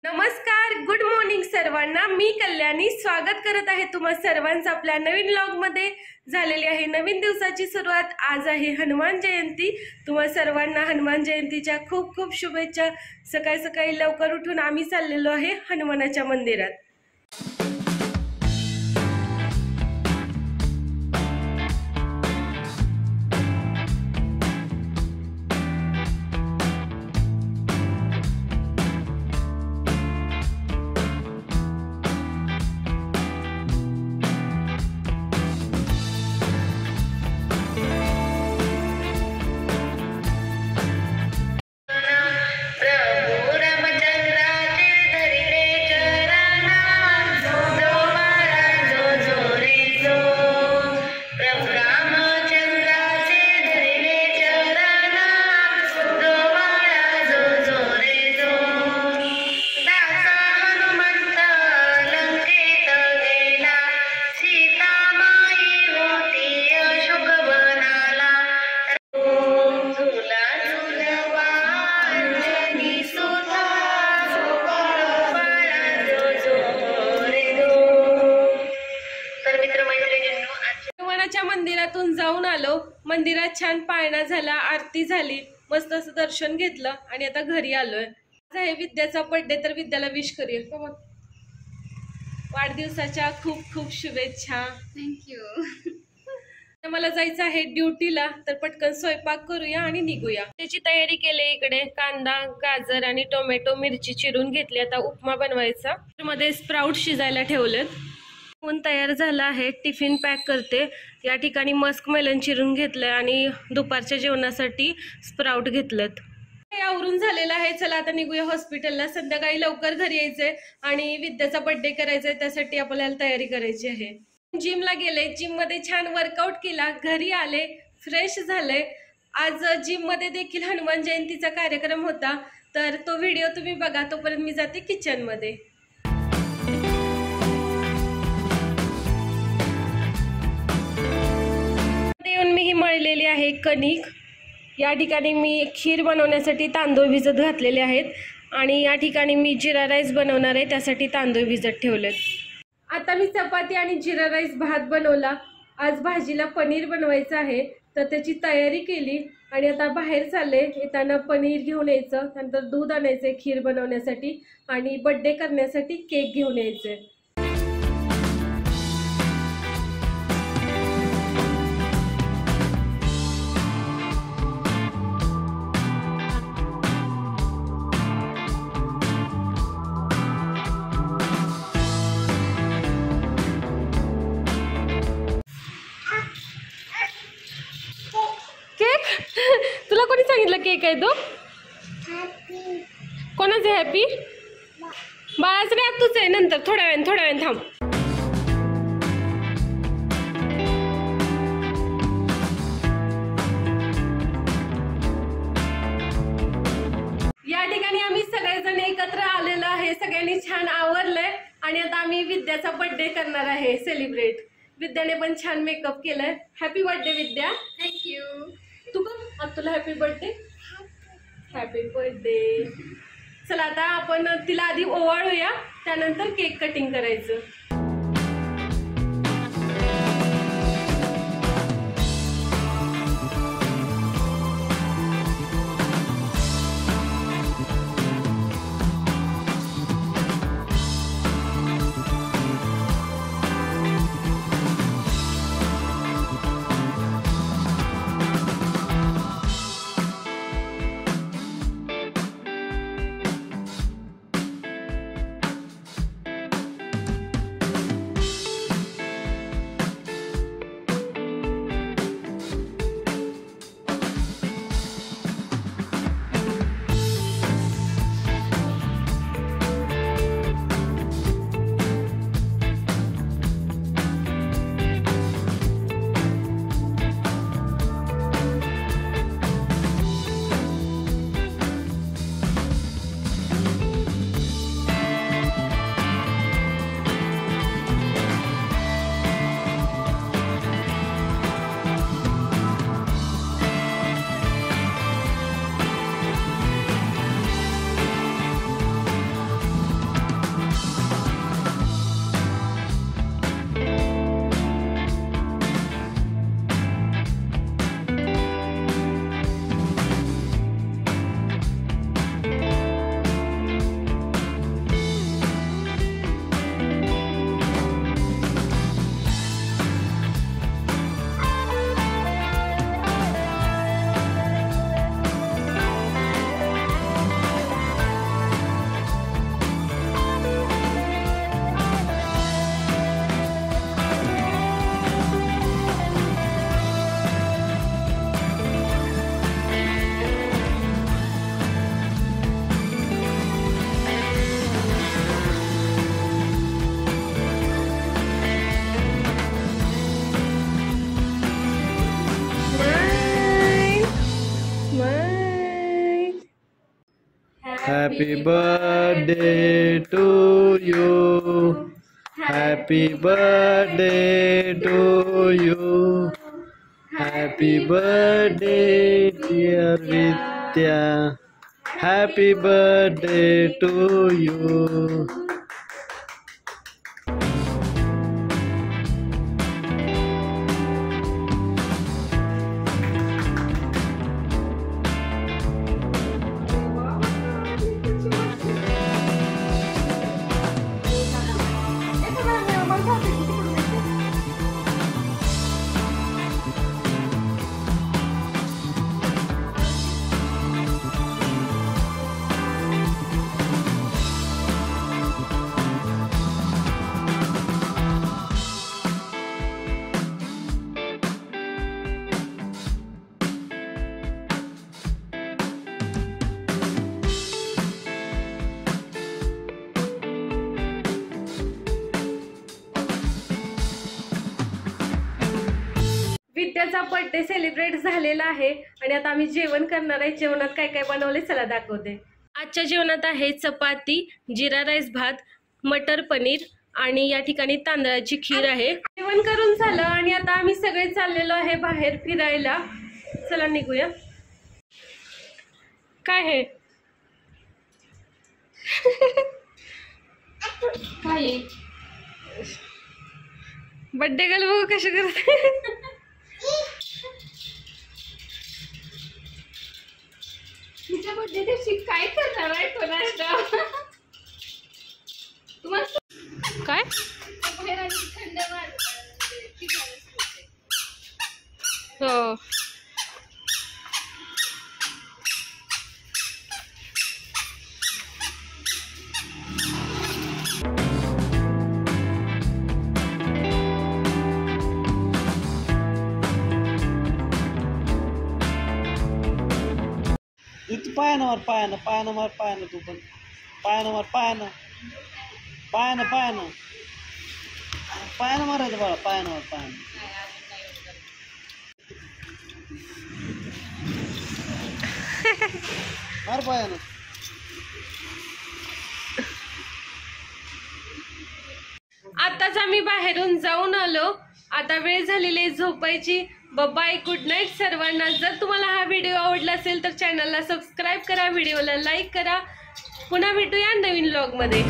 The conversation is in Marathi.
नमस्कार, गुड मॉर्निंग सर्वांना। मी कल्याणी स्वागत करत आहे तुम्हा सर्वांचं आपल्या नवीन व्लॉग मध्ये। झालेली आहे नवीन दिवसाची सुरुवात। आज आहे हनुमान जयंती। तुम्हा सर्वांना हनुमान जयंतीच्या खूप खूप शुभेच्छा। सकाळी सकाळी लवकर उठून आम्ही चाललेलो आहे हनुमानाच्या मंदिरात। मंदिरातून जाऊन आलो। मंदिरात छान पाळणा झाला, आरती झाली, मस्त असं दर्शन घेतलं आणि आता घरी आलोय। आज आहे विद्याचा बर्थडे, तर विद्याला विश करूया। वाढदिवसाच्या खूप खूप शुभेच्छा। थँक्यू। मला जायचं आहे ड्युटीला, तर पटकन स्वयंपाक करूया आणि निघूया। त्याची तयारी केली। इकडे कांदा, गाजर आणि टोमॅटो, मिरची चिरून घेतली। आता उपमा बनवायचा। मध्ये स्प्राउट शिजायला ठेवलेत। तयार झाला आहे, टिफिन पॅक करते। या ठिकाणी मस्क मेलन चिरून घेतलंय आणि दुपारच्या जेवणासाठी स्प्राउट घेतलेत। आवरून झालेलं आहे। चला आता निघूया हॉस्पिटलला। संध्याकाळी लवकर घरी यायचंय आणि विद्याचा बर्थडे करायचाय, त्यासाठी आपल्याला तयारी करायची आहे। जिमला गेले, जिम मध्ये छान वर्कआउट केला, घरी आले, फ्रेश झाले। आज जिम मध्ये देखील हनुमान जयंतीचा कार्यक्रम होता, तर तो व्हिडिओ तुम्ही बघा। तोपर्यंत मी जाते किचन मध्ये। मी मळलेली आहे कणिक। या ठिकाणी मी खीर बनवण्यासाठी तांदूळ भिजत घातलेले आहेत आणि या ठिकाणी मी जिरा राईस बनवणार आहे, त्यासाठी तांदूळ भिजत ठेवलेत। आता मी चपाती आणि जिरा राईस भात बनवला। आज भाजीला पनीर बनवायचं आहे, तर त्याची तयारी केली आणि आता बाहेर चालले। येताना पनीर घेऊन यायचं, नंतर दूध आणायचंय खीर बनवण्यासाठी आणि बर्थडे करण्यासाठी केक घेऊन यायचंय। केक तुला कोणी सांगितलं केक आहे तो? कोणाचं हॅपी? बाळाचं नाही, तुझं आहे। नंतर थोड्या वेळ थांब। या ठिकाणी आम्ही सगळेजण एकत्र आलेलो आहे। सगळ्यांनी छान आवरलंय आणि आता आम्ही विद्याचा बर्थडे करणार आहे सेलिब्रेट। विद्याने पण छान मेकअप केलाय। हॅपी बर्थडे विद्या। थँक्यू। तू पण तुला हॅपी बर्थडे। Happy birthday. चला आता आपण तिला आधी ओवाळूया, त्यानंतर केक कटिंग करायचं। Happy birthday to you. Happy birthday to you. Happy birthday dear Vidya. Happy birthday to you. विद्याचा बर्थडे सेलिब्रेट झालेला आहे आणि आता आम्ही जेवण करणार आहे. जेवणात काय काय बनवले चला दाखवते. आजच्या जेवणात आहे चपाती, जिरा राईस भात, मटर पनीर आणि या ठिकाणी तांदळाची खीर आहे. जेवण करून झालं आणि आता आम्ही सगळे चाललेलो आहे बाहेर फिरायला. चला निघूया. काय आहे काय बर्थडे गर्ल बघू कशी करते. तिच्या बर्थडे दिवशी काय करणार आहे कोणाला तुम्हाला काय थंड हो तू पायानं मार, पायानं मार, तू पण पायानं मार, पायानं मारायचं बाळा, पायानं मार. मार पायानं. आताच आम्ही बाहेरून जाऊन आलो. आता वेळ झालेली आहे झोपायची. बाय, गुड नाईट सर्वांना. जर तुम्हाला हा व्हिडिओ आवडला असेल तर चॅनलला सबस्क्राईब करा, व्हिडिओला लाईक करा. पुन्हा भेटूया नवीन व्लॉगमध्ये.